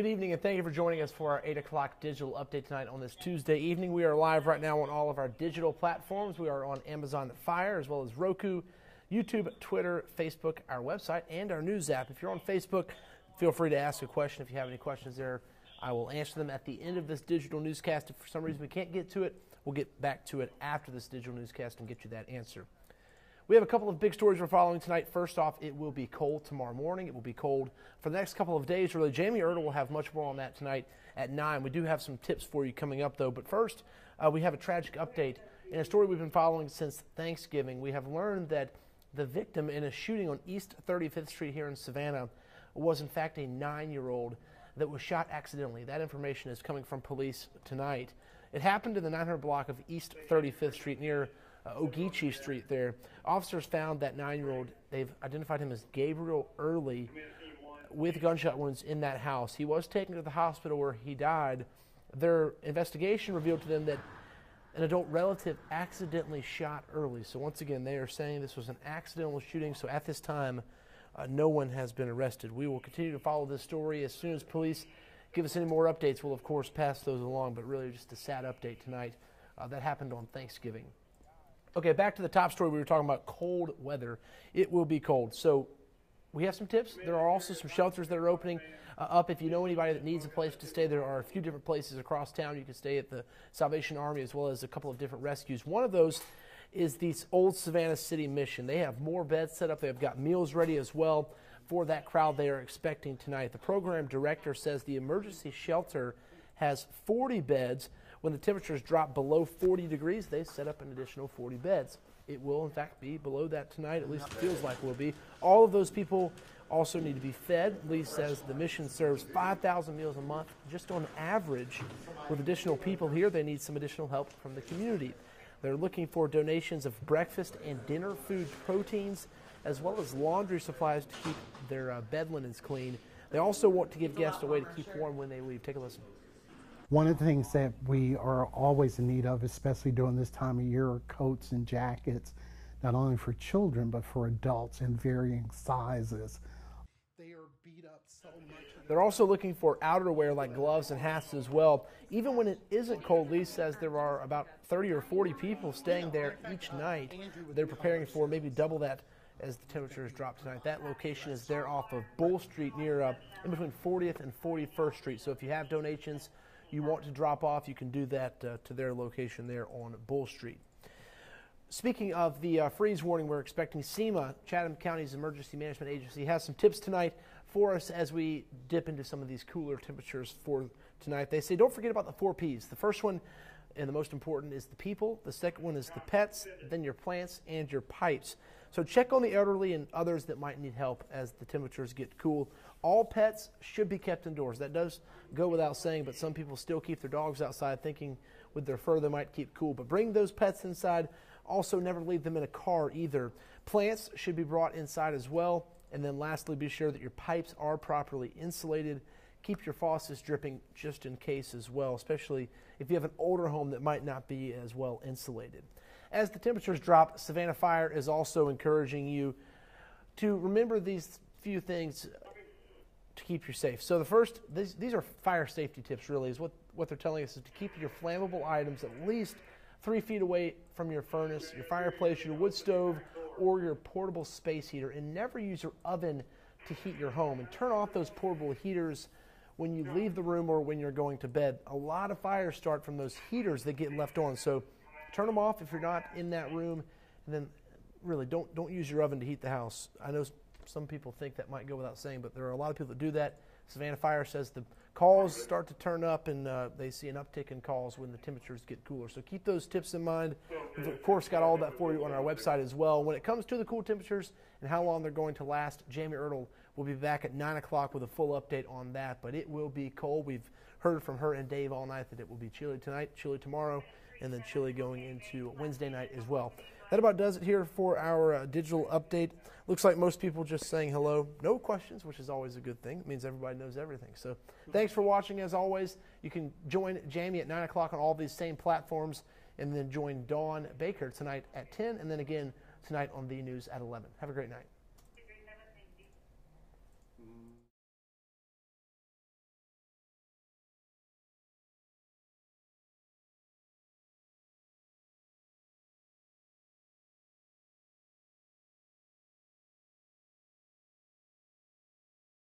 Good evening, and thank you for joining us for our 8 o'clock digital update tonight on this Tuesday evening. We are live right now on all of our digital platforms. We are on Amazon Fire, as well as Roku, YouTube, Twitter, Facebook, our website, and our news app. If you're on Facebook, feel free to ask a question. If you have any questions there, I will answer them at the end of this digital newscast. If for some reason we can't get to it, we'll get back to it after this digital newscast and get you that answer. We have a couple of big stories we're following tonight. First off, it will be cold tomorrow morning. It will be cold for the next couple of days, really. Jamie Erdahl will have much more on that tonight at 9. We do have some tips for you coming up, though. But first, we have a tragic update. In a story we've been following since Thanksgiving, we have learned that the victim in a shooting on East 35th Street here in Savannah was, in fact, a 9-year-old that was shot accidentally. That information is coming from police tonight. It happened in the 900 block of East 35th Street near Ogeechee Street there. Officers found that 9-year-old. They've identified him as Gabriel Early with gunshot wounds in that house. He was taken to the hospital where he died. Their investigation revealed to them that an adult relative accidentally shot Early. So once again, they are saying this was an accidental shooting. So at this time, no one has been arrested. We will continue to follow this story. As soon as police give us any more updates, we'll of course pass those along, but really just a sad update tonight. That happened on Thanksgiving. Okay, back to the top story. We were talking about cold weather. It will be cold. So we have some tips. There are also some shelters that are opening up. If you know anybody that needs a place to stay, there are a few different places across town. You can stay at the Salvation Army as well as a couple of different rescues. One of those is the Old Savannah City Mission. They have more beds set up. They've got meals ready as well for that crowd they are expecting tonight. The program director says the emergency shelter has 40 beds. When the temperatures drop below 40 degrees, they set up an additional 40 beds. It will, in fact, be below that tonight. At least it feels like it will be. All of those people also need to be fed. Lee says the mission serves 5,000 meals a month, just on average. With additional people here, they need some additional help from the community. They're looking for donations of breakfast and dinner food proteins, as well as laundry supplies to keep their bed linens clean. They also want to give guests a way to keep warm when they leave. Take a listen. One of the things that we are always in need of, especially during this time of year, are coats and jackets, not only for children, but for adults in varying sizes. They are beat up so much. They're also looking for outerwear like gloves and hats as well. Even when it isn't cold, Lee says there are about 30 or 40 people staying there each night. They're preparing for maybe double that as the temperatures drop tonight. That location is there off of Bull Street near in between 40th and 41st Street. So if you have donations you want to drop off, you can do that to their location there on Bull Street. Speaking of the freeze warning we're expecting, SEMA, Chatham County's Emergency Management Agency, has some tips tonight for us as we dip into some of these cooler temperatures for tonight. They say don't forget about the 4 Ps. The first one, and the most important, is the people. The second one is the pets, then your plants and your pipes. So check on the elderly and others that might need help as the temperatures get cool. All pets should be kept indoors. That does go without saying, but some people still keep their dogs outside thinking with their fur they might keep cool. But bring those pets inside. Also, never leave them in a car either. Plants should be brought inside as well. And then lastly, be sure that your pipes are properly insulated. Keep your faucets dripping just in case as well, especially if you have an older home that might not be as well insulated. As the temperatures drop, Savannah Fire is also encouraging you to remember these few things to keep you safe. So the first, these are fire safety tips really, is what they're telling us is to keep your flammable items at least 3 feet away from your furnace, your fireplace, your wood stove, or your portable space heater, and never use your oven to heat your home. And turn off those portable heaters when you leave the room or when you're going to bed. A lot of fires start from those heaters that get left on, so turn them off if you're not in that room, and then really don't use your oven to heat the house. I know some people think that might go without saying, but there are a lot of people that do that. Savannah Fire says the calls start to turn up, and they see an uptick in calls when the temperatures get cooler. So keep those tips in mind. We've, of course, got all that for you on our website as well. When it comes to the cool temperatures and how long they're going to last, Jamie Erdahl will be back at 9 o'clock with a full update on that. But it will be cold. We've heard from her and Dave all night that it will be chilly tonight, chilly tomorrow, and then chilly going into Wednesday night as well. That about does it here for our digital update. Looks like most people just saying hello. No questions, which is always a good thing. It means everybody knows everything. So thanks for watching as always. You can join Jamie at 9 o'clock on all these same platforms, and then join Dawn Baker tonight at 10, and then again tonight on The News at 11. Have a great night.